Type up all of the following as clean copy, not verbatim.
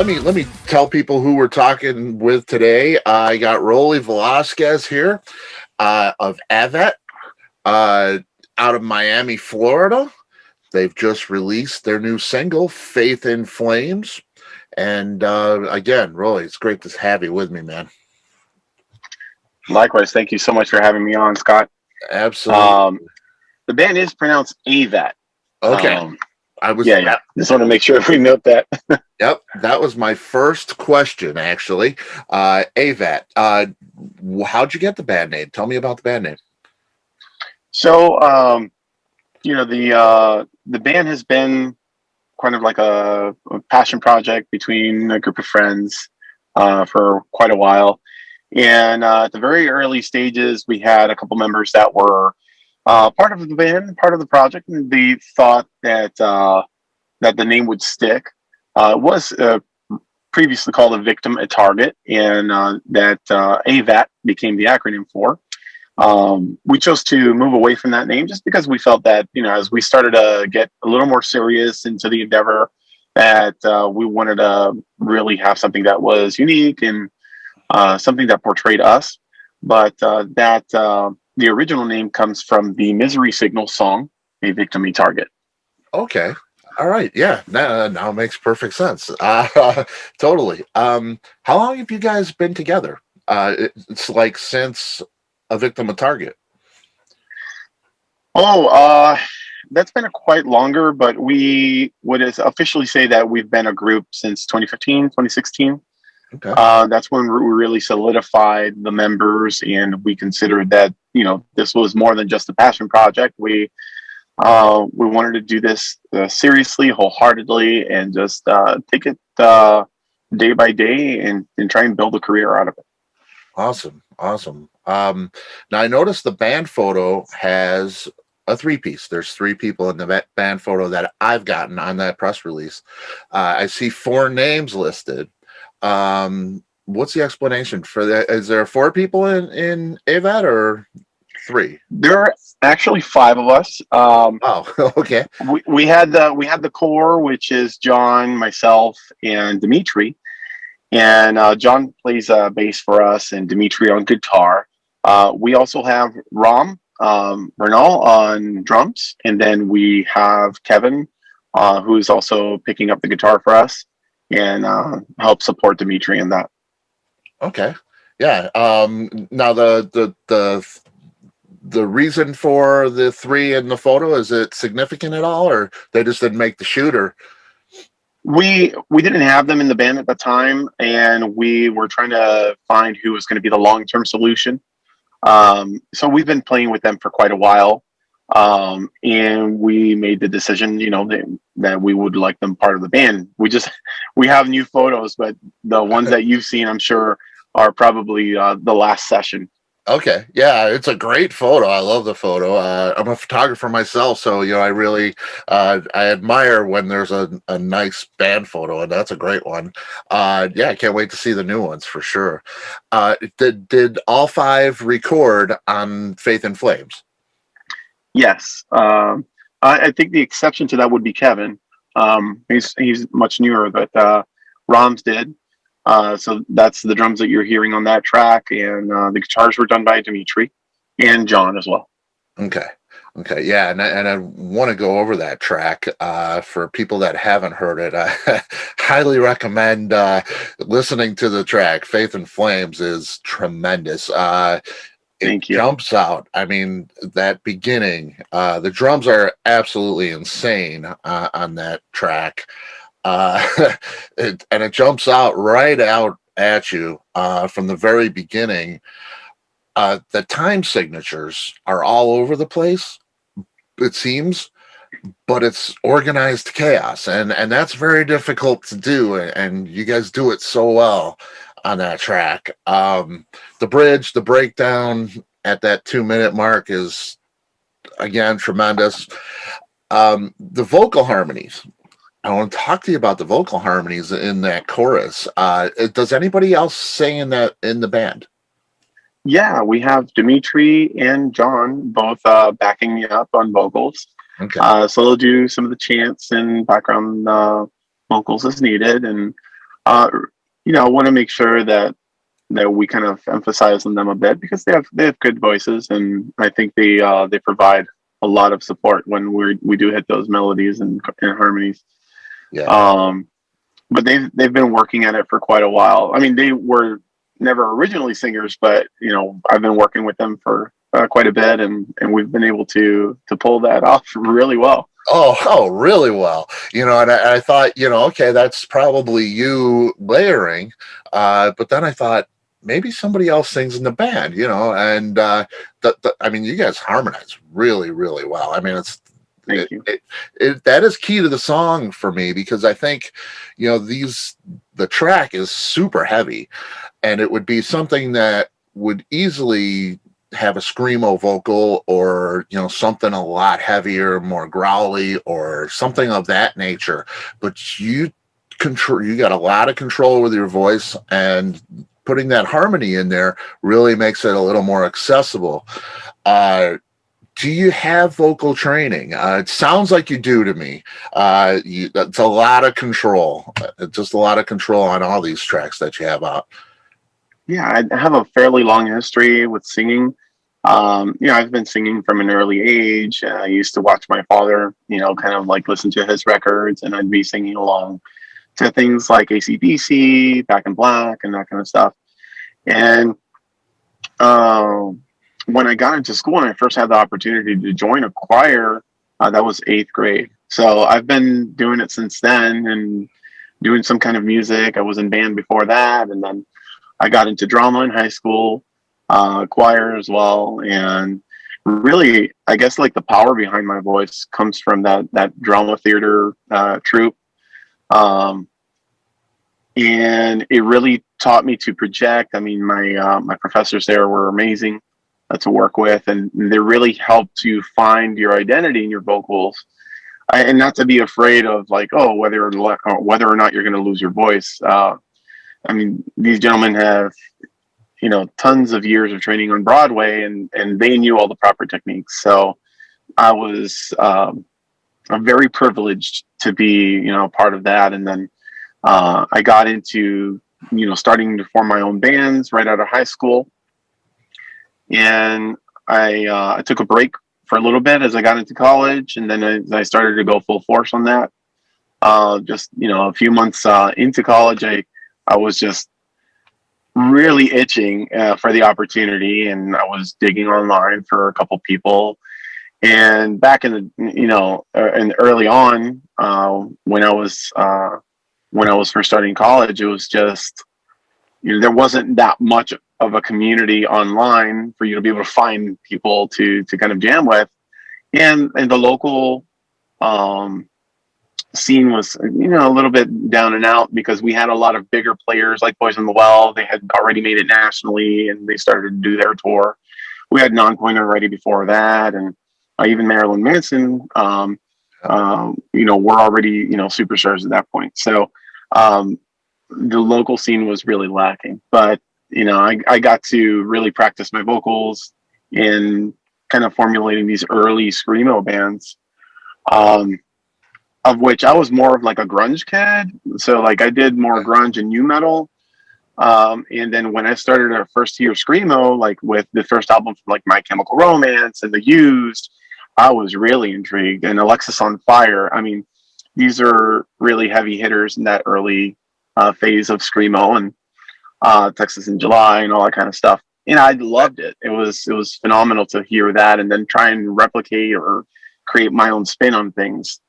let me tell people who we're talking with today. I got Roly Valazquez here of AVAT uh, out of Miami, Florida. They've just released their new single, "Faith in Flames." And again, Roly, it's great to have you with me, man. Likewise, thank you so much for having me on, Scott. Absolutely. Um, the band is pronounced AVAT. Okay. Um, I was yeah. Just want to make sure we note that. Yep, that was my first question, actually. AVAT, how'd you get the band name? Tell me about the band name. So, the band has been kind of like a passion project between a group of friends for quite a while. And at the very early stages, we had a couple members that were part of the band, part of the project, and they thought that the name would stick. It was previously called a victim a target, and that AVAT became the acronym for. We chose to move away from that name just because we felt that, as we started to get a little more serious into the endeavor, that we wanted to really have something that was unique and something that portrayed us. But the original name comes from the Misery Signal song, A Victim, a Target. Okay. All right. Yeah. Now it makes perfect sense. Totally. How long have you guys been together? It's like since a victim, a target. Oh, that's been a quite longer, but we would officially say that we've been a group since 2015, 2016. Okay. That's when we really solidified the members, and we considered that this was more than just a passion project. We wanted to do this seriously, wholeheartedly, and just take it day by day and try and build a career out of it. Awesome. Awesome. Now I noticed the band photo has a three-piece. There's three people in the band photo that I've gotten on that press release. I see four names listed. What's the explanation for that? Is there four people in AVAT or three? There are actually five of us. Oh, okay. We had the core, which is John, myself, and Dimitri. And John plays bass for us, and Dimitri on guitar. We also have Ram Bernal on drums, and then we have Kevin, who is also picking up the guitar for us and help support Dimitri in that. Okay. Yeah. Now the reason for the three in the photo, is it significant at all, or they just didn't make the shooter? We didn't have them in the band at the time, and we were trying to find who was going to be the long term solution. So we've been playing with them for quite a while, and we made the decision, that we would like them part of the band. We have new photos, but the ones that you've seen, I'm sure, are probably the last session. Okay, yeah, it's a great photo. I love the photo. I'm a photographer myself, so I really I admire when there's a nice band photo, and that's a great one. Yeah, I can't wait to see the new ones for sure. Did all five record on Faith in Flames? Yes, I think the exception to that would be Kevin. He's much newer, but Roms did. So that's the drums that you're hearing on that track, and the guitars were done by Dimitri and John as well. Okay. Okay. Yeah. And I want to go over that track for people that haven't heard it. I highly recommend listening to the track. Faith in Flames is tremendous. It Thank you. jumps out. I mean, that beginning, the drums are absolutely insane on that track. Uh, and it jumps right out at you from the very beginning. The time signatures are all over the place, it seems, but it's organized chaos, and that's very difficult to do. And you guys do it so well on that track. The bridge, the breakdown at that 2 minute mark is again tremendous. The vocal harmonies. I want to talk to you about the vocal harmonies in that chorus. Does anybody else sing in the band? Yeah, we have Dimitri and John both backing me up on vocals. Okay. So they'll do some of the chants and background vocals as needed, and Uh, I want to make sure that we kind of emphasize on them a bit because they have good voices, and I think they provide a lot of support when we do hit those melodies and harmonies. Yeah. Um, but they've been working at it for quite a while. I mean, they were never originally singers, but I've been working with them for quite a bit, and we've been able to pull that off really well. Oh, really well. And I thought, okay, that's probably you layering. But then I thought maybe somebody else sings in the band, and I mean, you guys harmonize really, really well. I mean, Thank you. that is key to the song for me because I think, the track is super heavy, and it would be something that would easily have a screamo vocal or something a lot heavier, more growly or something of that nature, but you got a lot of control with your voice, and putting that harmony in there really makes it a little more accessible. Do you have vocal training? It sounds like you do to me. It's a lot of control, just a lot of control on all these tracks that you have out. Yeah, I have a fairly long history with singing. I've been singing from an early age. I used to watch my father, kind of like listen to his records, and I'd be singing along to things like AC/DC, Back in Black, and that kind of stuff. And um, when I got into school and I first had the opportunity to join a choir, that was eighth grade. So I've been doing it since then and doing some kind of music. I was in band before that, and then I got into drama in high school, choir as well, and really, I guess like the power behind my voice comes from that drama theater troupe, um, and it really taught me to project. I mean, my professors there were amazing to work with, and they really helped you find your identity in your vocals, and not to be afraid of like, oh, whether or not you're going to lose your voice. I mean, these gentlemen have tons of years of training on Broadway, and they knew all the proper techniques. So I was very privileged to be part of that, and then I got into starting to form my own bands right out of high school, and I took a break for a little bit as I got into college, and then I started to go full force on that. Just a few months into college, I was just really itching for the opportunity, and I was digging online for a couple people. And back in the and early on, when I was first starting college, it was just there wasn't that much of a community online for you to be able to find people to kind of jam with, and the local um, scene was a little bit down and out because we had a lot of bigger players like Boys in the Well. They had already made it nationally and they started to do their tour. We had Nonpoint already before that, and even Marilyn Manson. We're already superstars at that point. So um, the local scene was really lacking, but I got to really practice my vocals in kind of formulating these early screamo bands. Um, of which I was more of like a grunge kid. So like I did more grunge and nu metal. And then when I started our first year screamo, like with the first album from like My Chemical Romance and The Used, I was really intrigued. And Alexis on Fire. I mean, these are really heavy hitters in that early phase of screamo, and Texas in July and all that kind of stuff. And I loved it. It was phenomenal to hear that and then try and replicate or create my own spin on things.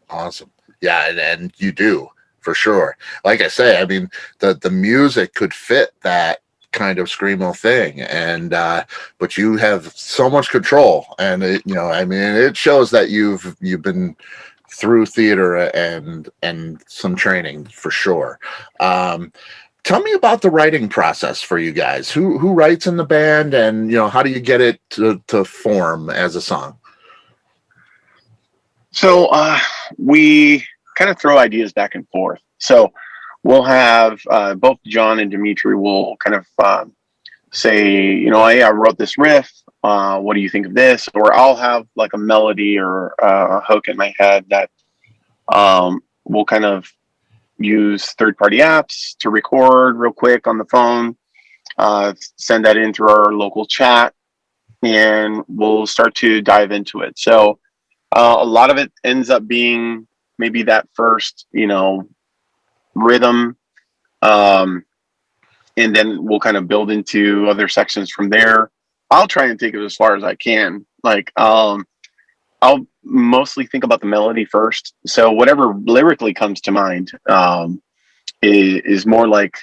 Awesome. Yeah, and you do for sure. Like I say, I mean, the music could fit that kind of screamo thing, and but you have so much control, and I mean, it shows that you've been through theater and some training for sure. Um, Tell me about the writing process for you guys. Who writes in the band, and how do you get it to form as a song? So we kind of throw ideas back and forth. So we'll have both John and Dimitri will kind of say, hey, I wrote this riff. What do you think of this? Or I'll have like a melody or a hook in my head that will kind of use third-party apps to record real quick on the phone, send that in through our local chat, and we'll start to dive into it. So a lot of it ends up being maybe that first, rhythm, um, and then we'll kind of build into other sections from there. I'll try and take it as far as I can. Like, I'll mostly think about the melody first. So whatever lyrically comes to mind is more like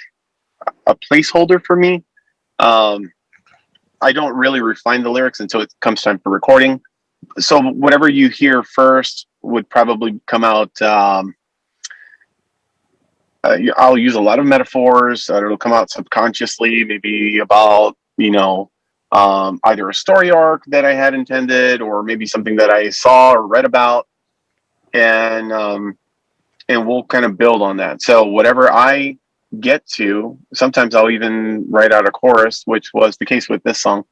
a placeholder for me. Um, I don't really refine the lyrics until it comes time for recording. So whatever you hear first would probably come out. I'll use a lot of metaphors. It'll come out subconsciously, maybe about either a story arc that I had intended, or maybe something that I saw or read about, and we'll kind of build on that. So whatever I get to, sometimes I'll even write out a chorus, which was the case with this song,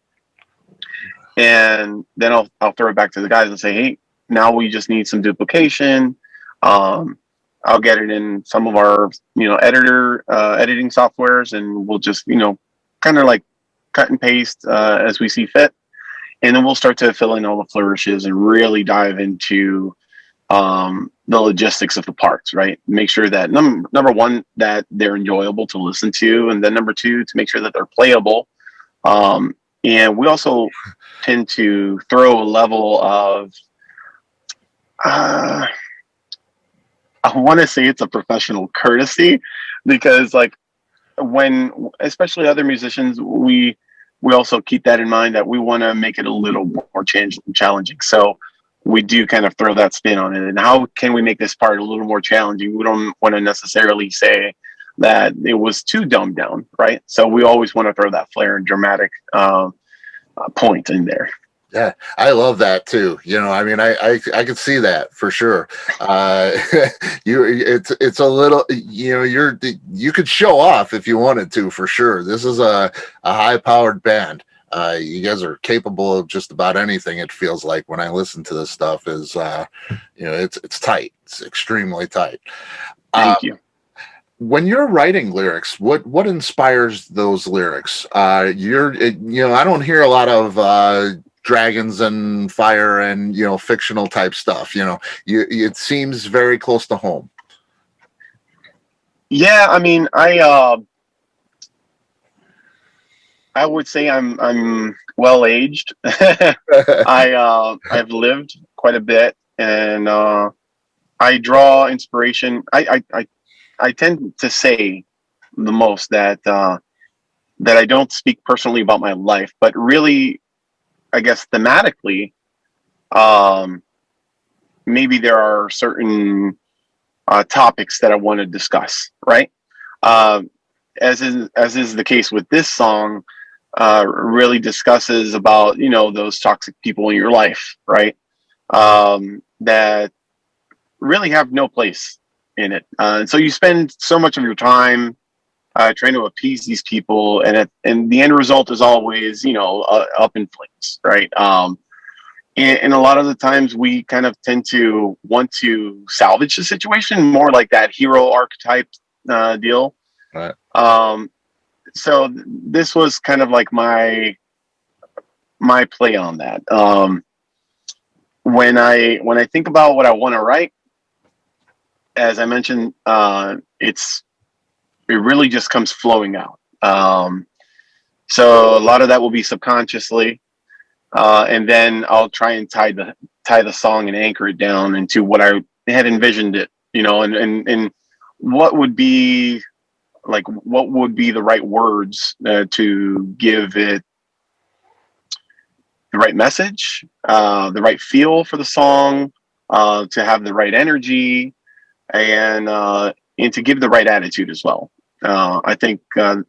and then I'll throw it back to the guys and say, hey, now we just need some duplication. I'll get it in some of our editing softwares, and we'll just kind of like cut and paste as we see fit, and then we'll start to fill in all the flourishes and really dive into the logistics of the parts, right? Make sure that number one, that they're enjoyable to listen to, and then number two, to make sure that they're playable. And we also tend to throw a level of I want to say it's a professional courtesy, because like when, especially other musicians, we also keep that in mind, that we want to make it a little more challenging. So we do kind of throw that spin on it. And how can we make this part a little more challenging? We don't want to necessarily say that it was too dumbed down, right? So we always want to throw that flair and dramatic point in there. Yeah, I love that too. I mean, I could see that for sure. Uh, it's a little, you could show off if you wanted to, for sure. This is a high powered band. You guys are capable of just about anything. It feels like when I listen to this stuff, it's tight. It's extremely tight. Thank you. When you're writing lyrics, what inspires those lyrics? I don't hear a lot of dragons and fire and fictional type stuff. It seems very close to home. Yeah, I mean, I would say I'm well aged. I've lived quite a bit, and I draw inspiration. I tend to say the most that I don't speak personally about my life, but really, I guess thematically, maybe there are certain topics that I want to discuss, right? As is the case with this song, really discusses about those toxic people in your life, right? That really have no place in it, and so you spend so much of your time trying to appease these people, and the end result is always up in flames, right? And a lot of the times we kind of tend to want to salvage the situation, more like that hero archetype deal. Right. So this was kind of like my play on that. When I think about what I want to write, as I mentioned, it really just comes flowing out. So a lot of that will be subconsciously, and then I'll try and tie the song and anchor it down into what I had envisioned it, and what would be the right words to give it the right message, the right feel for the song, to have the right energy, and to give the right attitude as well. I think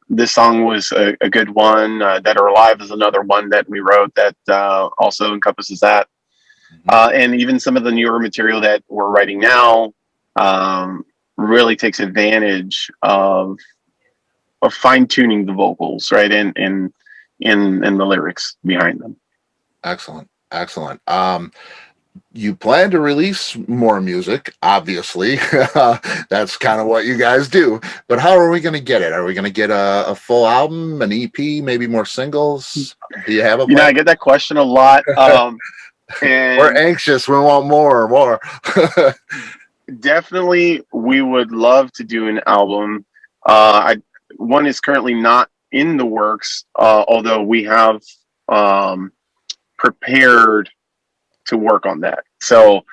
this song was a good one. Dead or Alive is another one that we wrote that also encompasses that. And even some of the newer material that we're writing now really takes advantage of fine tuning the vocals, right, and in the lyrics behind them. Excellent. you plan to release more music, obviously. That's kind of what you guys do. But how are we going to get it? Are we going to get a full album, an EP, maybe more singles? Do you have a You know, plan? I get that question a lot. We're And anxious. We want more, more. definitely we would love to do an album. One is currently not in the works, although we have um, prepared to work on that. So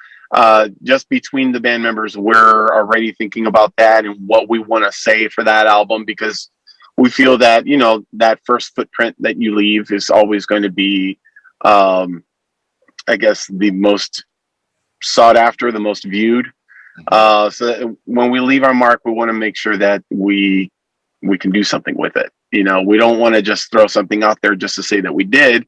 just between the band members, we're already thinking about that and what we want to say for that album, because we feel that, you know, that first footprint that you leave is always going to be, um, I guess, the most sought after, the most viewed. Mhm. So when we leave our mark, we want to make sure that we can do something with it. You know, we don't want to just throw something out there just to say that we did.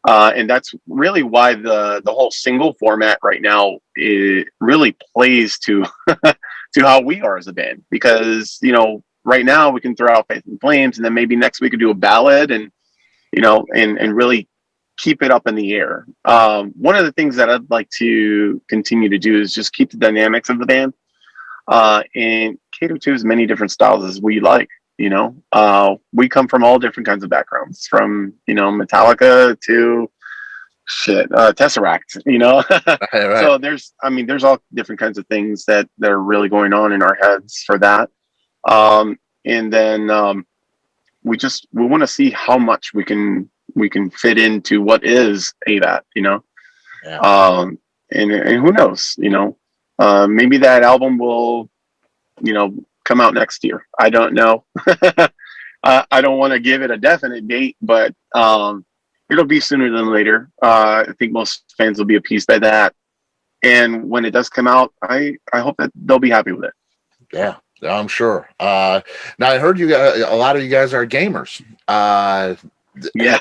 And that's really why the whole single format right now, it really plays to to how we are as a band. Because, you know, right now we can throw out Faith and Flames, and then maybe next week we could do a ballad, and you know, and really keep it up in the air. One of the things that I'd like to continue to do is just keep the dynamics of the band, and cater to as many different styles as we like. You know, we come from all different kinds of backgrounds, from, you know, Metallica to Tesseract. You know, Right, right. so I mean, there's all different kinds of things that are really going on in our heads for that. And then we want to see how much we can fit into what is AVAT. You know, Yeah. um, and who knows? You know, maybe that album will, you know, come out next year. I don't know. I don't want to give it a definite date, but it'll be sooner than later. I think most fans will be appeased by that. And when it does come out, I hope that they'll be happy with it. Yeah. Yeah, I'm sure. Now I heard you guys, a lot of you guys are gamers. Yeah.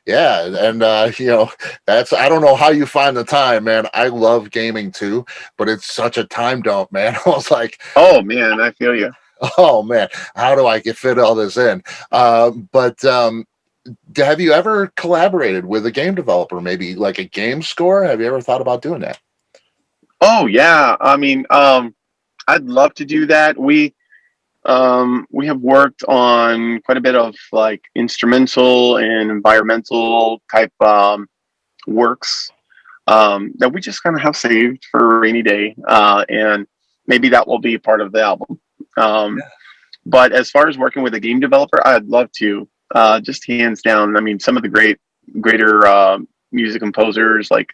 Yeah, and you know, that's I don't know how you find the time, man. I love gaming too, but it's such a time dump, man. I was like, Oh man, I feel you. oh man, how do I get fit all this in? But have you ever collaborated with a game developer, maybe like a game score? Have you ever thought about doing that? Oh yeah. I mean, I'd love to do that. We have worked on quite a bit of like instrumental and environmental type works, that we just kind of have saved for a rainy day, and maybe that will be part of the album. Um, but as far as working with a game developer, I'd love to. Just hands down. I mean, some of the greater music composers, like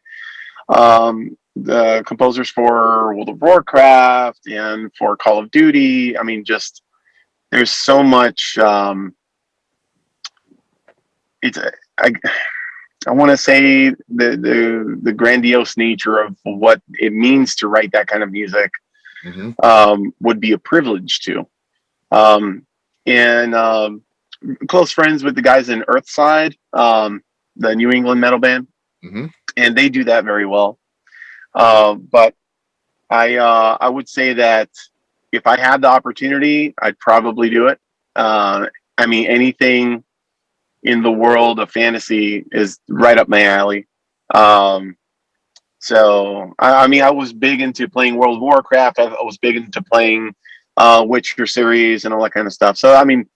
the composers for World of Warcraft and for Call of Duty. I mean, just there's so much. It's I, I want to say the grandiose nature of what it means to write that kind of music, Hmm. would be a privilege to. Um, and close friends with the guys in Earthside, the New England metal band, Hmm. and they do that very well. But I would say that if I had the opportunity, I'd probably do it. I mean, anything in the world of fantasy is right up my alley. Um, so I mean, I was big into playing World of Warcraft. I was big into playing Witcher series and all that kind of stuff. So I mean,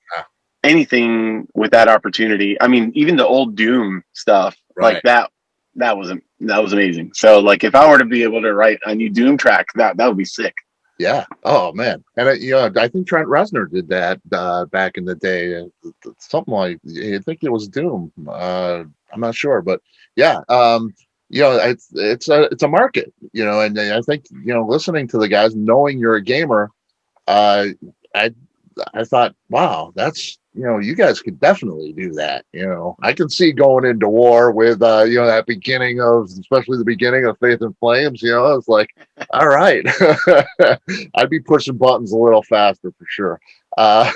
anything with that opportunity. I mean, even the old Doom stuff like Right. that. That was amazing. So like, if I were to be able to write a new Doom track, that would be sick. Yeah. Oh man. And you know, I think Trent Reznor did that back in the day. Something like I think it was Doom. I'm not sure, but yeah. You know, it's a market. You know, and I think you know, listening to the guys, knowing you're a gamer, uh, I I thought, wow, that's you know, you guys could definitely do that. You know, I can see going into war with you know that beginning of, especially the beginning of Faith and Flames. You know, it's like, all right, I'd be pushing buttons a little faster for sure. Uh,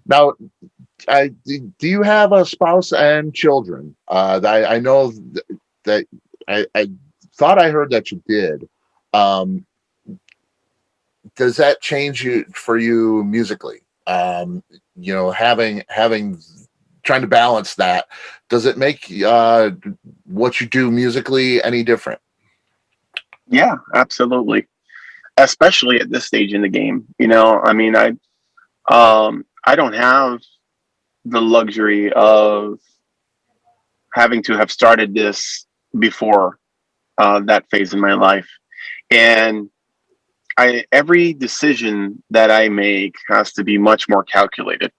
now, do you have a spouse and children? I know that I thought I heard that you did. Um, does that change you for you musically? You know, having trying to balance that. Does it make what you do musically any different? Yeah, absolutely. Especially at this stage in the game. I mean, I don't have the luxury of having to have started this before that phase in my life. And every decision that I make has to be much more calculated.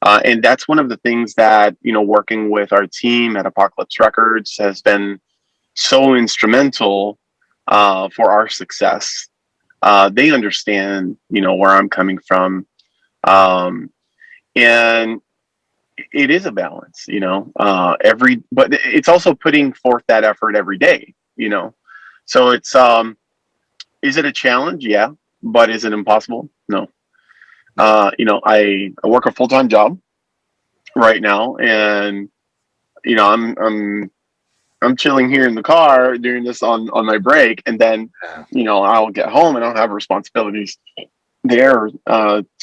And that's one of the things that, working with our team at Apocalypse Records has been so instrumental for our success. They understand, where I'm coming from. Um, and it is a balance, but it's also putting forth that effort every day. So is it a challenge? Yeah. But is it impossible? No. I work a full-time job right now, and I'm chilling here in the car doing this on my break, and then Yeah. I'll get home and I'll have responsibilities there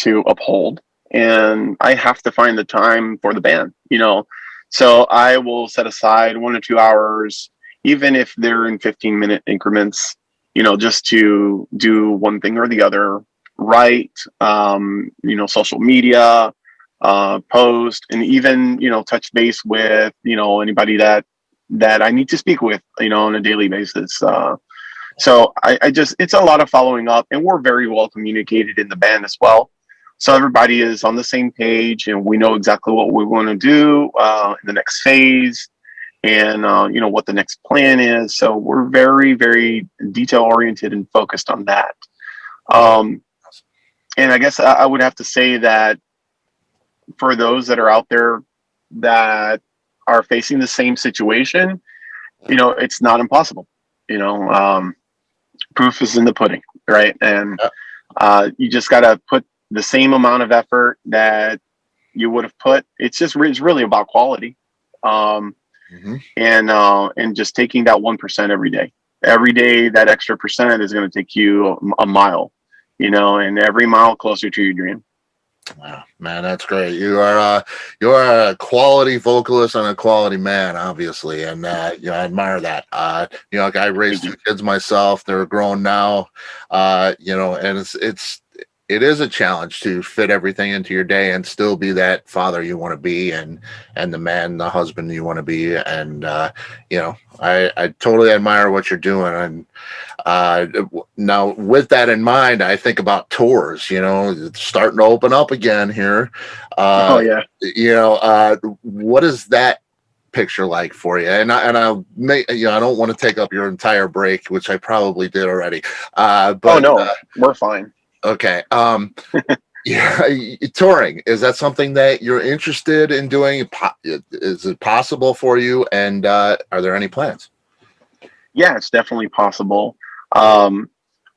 to uphold, and I have to find the time for the band. So I will set aside 1 or 2 hours, even if they're in 15-minute increments, just to do one thing or the other, write, social media, post, and even touch base with anybody that I need to speak with on a daily basis. So I just, it's a lot of following up, and we're very well communicated in the band as well. So everybody is on the same page, and we know exactly what we want to do in the next phase, and what the next plan is. So we're very, very detail oriented and focused on that. Um, and I guess I would have to say that for those that are out there that are facing the same situation, it's not impossible. You know, Proof is in the pudding, right? And you just got to put the same amount of effort that you would have put. It's really about quality, Mm-hmm. and just taking that 1% every day. Every day, that extra percent is going to take you a mile, and every mile closer to your dream. Wow, man, that's great. You are a quality vocalist and a quality man, obviously, and I admire that. Like I raised Thank two you. kids myself. They're grown now. And it is a challenge to fit everything into your day and still be that father you want to be, and the man, the husband you want to be, and I totally admire what you're doing. And uh, now, with that in mind, I think about tours. It's starting to open up again here. Oh Uh, yeah. what is that picture like for you? I'll make I don't want to take up your entire break, which I probably did already. Oh But no, we're fine. okay. Yeah, touring, is that something that you're interested in doing? Is it possible for you? And are there any plans? Yeah, it's definitely possible. Um,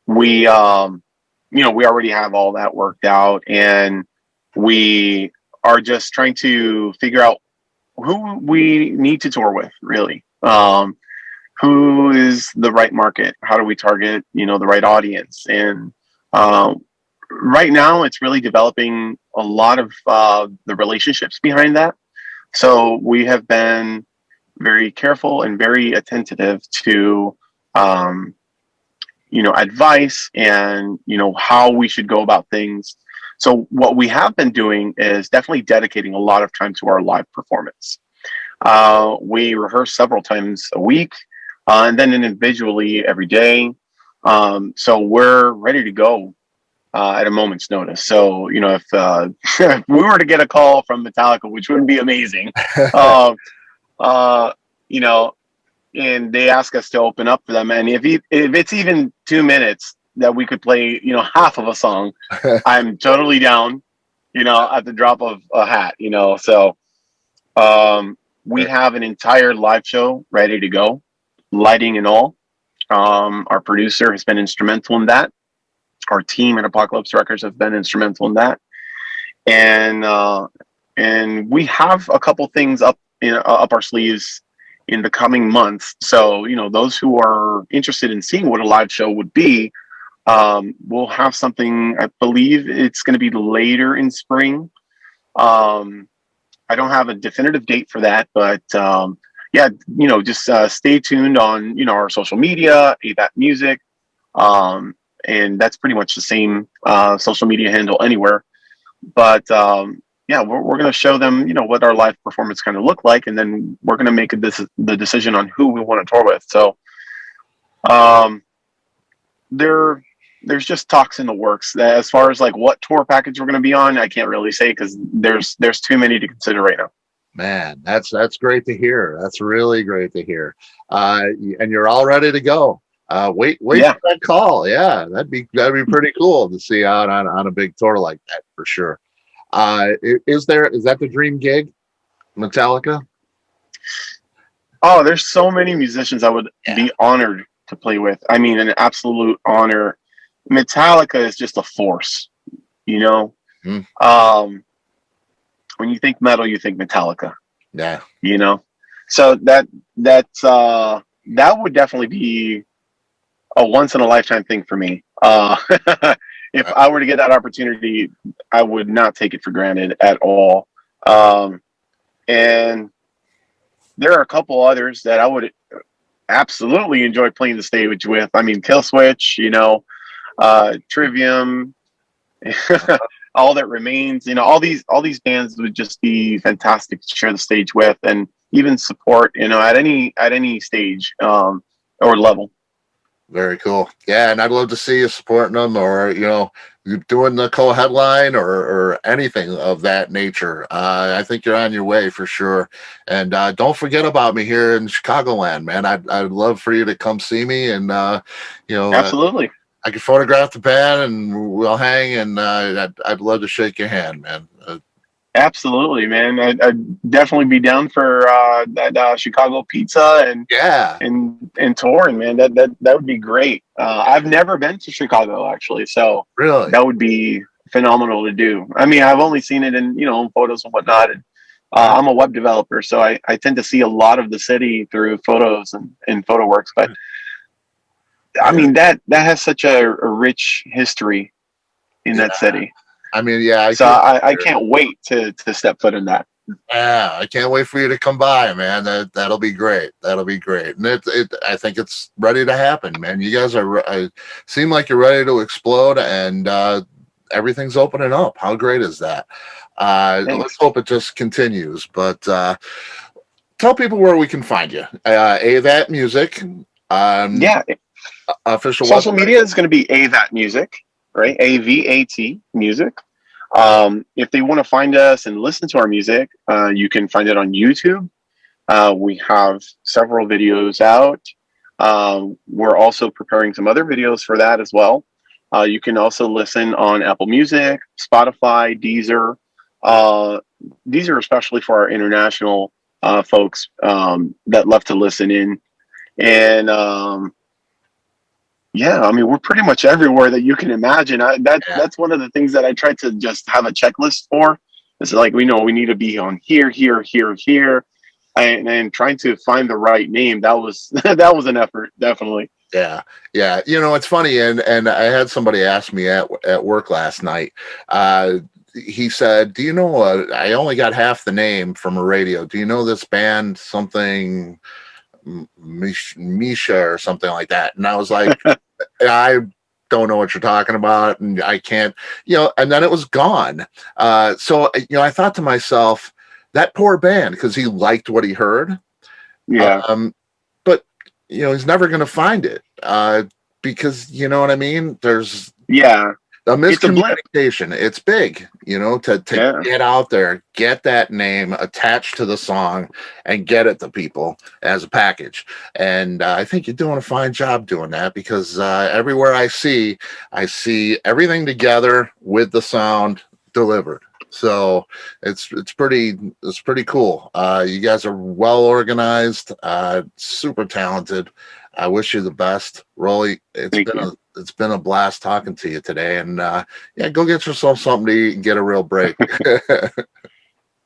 we we already have all that worked out, and we are just trying to figure out who we need to tour with, really. Who is the right market? How do we target, the right audience? And right now, it's really developing a lot of the relationships behind that. So we have been very careful and very attentive to um, advice and how we should go about things. So what we have been doing is definitely dedicating a lot of time to our live performance. We rehearse several times a week, and then individually every day. So we're ready to go at a moment's notice. So if we were to get a call from Metallica, which would be amazing, uh, uh, you know, and they ask us to open up for them, and if it's even 2 minutes that we could play, half of a song, I'm totally down. At the drop of a hat. So we have an entire live show ready to go, lighting and all. Our producer has been instrumental in that. Our team at Apocalypse Records have been instrumental in that, and we have a couple things up our sleeves in the coming months. So those who are interested in seeing what a live show would be, we'll have something. I believe it's going to be later in spring. Um, I don't have a definitive date for that, but yeah, just stay tuned on our social media, AVAT Music, um, and that's pretty much the same social media handle anywhere. But yeah, we're going to show them what our live performance kind of look like, and then we're going to make the decision on who we want to tour with. So um, there's just talks in the works. As far as like what tour package we're going to be on, I can't really say because there's too many to consider right now. Man, that's great to hear. That's really great to hear. And you're all ready to go. Wait Yeah. for that call. Yeah, that'd be pretty cool to see out on a big tour like that for sure. Is that the dream gig, Metallica? Oh, there's so many musicians I would Yeah. be honored to play with. I mean, an absolute honor. Metallica is just a force, you know. Mm, Um, when you think metal, you think Metallica, yeah. you know. So that would definitely be a once in a lifetime thing for me. If Uh, I were to get that opportunity, I would not take it for granted at all. Um, and there are a couple others that I would absolutely enjoy playing the stage with. I mean, Killswitch, Trivium, all that remains. All these bands would just be fantastic to share the stage with, and even support. At any stage or level. Very cool. Yeah, and I'd love to see you supporting them, or you doing the co-headline or anything of that nature. I think you're on your way for sure. And don't forget about me here in Chicagoland, man. I'd love for you to come see me, and you know, uh, Absolutely. I can photograph the band, and we'll hang. And I'd love to shake your hand, man. Absolutely, man. I'd definitely be down for that Chicago pizza and Yeah, and touring, man. That would be great. I've never been to Chicago actually, so really. that would be phenomenal to do. I mean, I've only seen it in photos and whatnot. And Uh, I'm a web developer, so I tend to see a lot of the city through photos and photo works. But I yeah, mean that has such a rich history in yeah. that city. I mean, yeah, I So can. I can't wait to step foot in that. Yeah, I can't wait for you to come by, man. That'll be great. That'll be great, and I think it's ready to happen, man. You guys seem like you're ready to explode, and everything's opening up. How great is that? Let's Thanks. hope it just continues. But tell people where we can find you. AVAT Music, um, Yeah, official social website. media is going to be AVAT Music, right? AVAT Music. If they want to find us and listen to our music, you can find it on YouTube. We have several videos out. We're also preparing some other videos for that as well. You can also listen on Apple Music, Spotify, Deezer. Uh, these are especially for our international folks that love to listen in. And yeah, I mean, we're pretty much everywhere that you can imagine. Yeah, That's one of the things that I try to just have a checklist for. It's like we need to be on here, here, here, here, and trying to find the right name. That was that was an effort, definitely. yeah, yeah. It's funny, and I had somebody ask me at work last night. He said, "Do you know? I only got half the name from a radio. Do you know this band? Something Misha or something like that?" And I was like, "I don't know what you're talking about, and I can't." And then it was gone. So I thought to myself, that poor band, because he liked what he heard. Yeah, But he's never going to find it, because you know what I mean. There's yeah, a it's a blip. miscommunication. It's big, to Yeah, get out there, get that name attached to the song, and get it to people as a package. And I think you're doing a fine job doing that, because everywhere I see everything together with the sound delivered. So it's pretty cool. You guys are well organized, super talented. I wish you the best, Roly. thank you, It's been a blast talking to you today, and yeah, go get yourself something to eat and get a real break.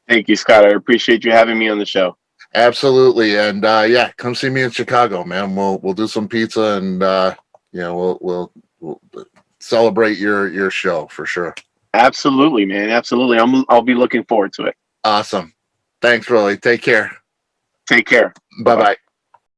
thank you, Scott. I appreciate you having me on the show. Absolutely, and yeah, come see me in Chicago, man. We'll do some pizza, and we'll celebrate your show for sure. Absolutely, man. Absolutely. I'll be looking forward to it. Awesome. Thanks, Roly. Take care. Take care. Bye Bye bye. bye.